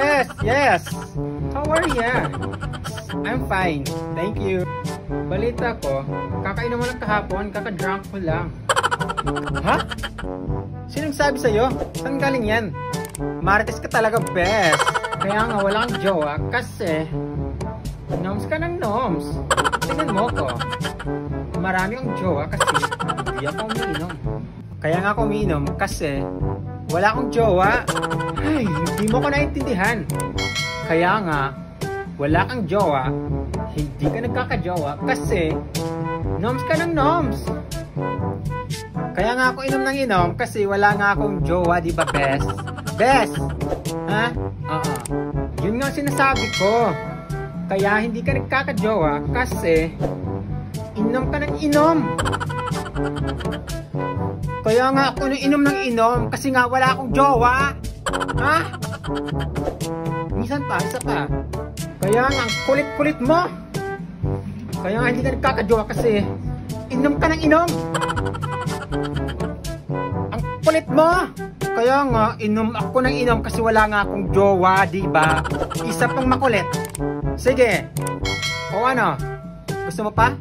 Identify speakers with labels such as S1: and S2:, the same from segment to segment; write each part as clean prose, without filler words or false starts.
S1: Bes! Yes! How are ya? I'm fine. Thank you. Balita ko, kakainom mo lang kahapon, kakadrunk mo lang. Ha? Sinong sabi sa'yo? Saan galing yan? Marites ka talaga, Bes. Kaya nga wala kang jowa kasi noms ka ng noms. Tingnan mo ko. Marami akong jowa kasi hindi ako umiinom. Kaya nga ako umiinom kasi wala akong jowa. Ay, hindi mo ko naintindihan. Kaya nga, wala kang jowa, hindi ka nagkakajowa kasi noms ka ng noms. Kaya nga ako inom ng inom kasi wala nga akong jowa, di ba, Bes? Bes! Ha? Oo. Yun nga sinasabi ko. Kaya hindi ka nagkakajowa kasi inom ka ng inom. Kaya nga ako nang inom ng inom kasi nga wala akong jowa. Ha? Minsan pa, isa pa. Kaya nga ang kulit-kulit mo. Kaya nga hindi ka nagkakajowa kasi inom ka ng inom. Ang kulit mo. Kaya nga inom ako ng inom kasi wala nga akong jowa, diba? Isa pang makulit. Sige. O ano? Gusto mo pa?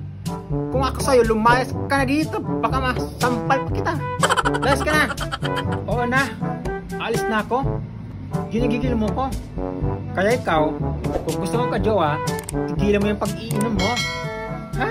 S1: Kung ako sa'yo, lumayas ka na dito. Baka masampal pa kita. Layas ka na. Oo na. Alis na ako. Ginigigil mo ko. Kaya ikaw, kung gusto mong ka-jowa, tigilan mo yung pag-iinom mo. Ha?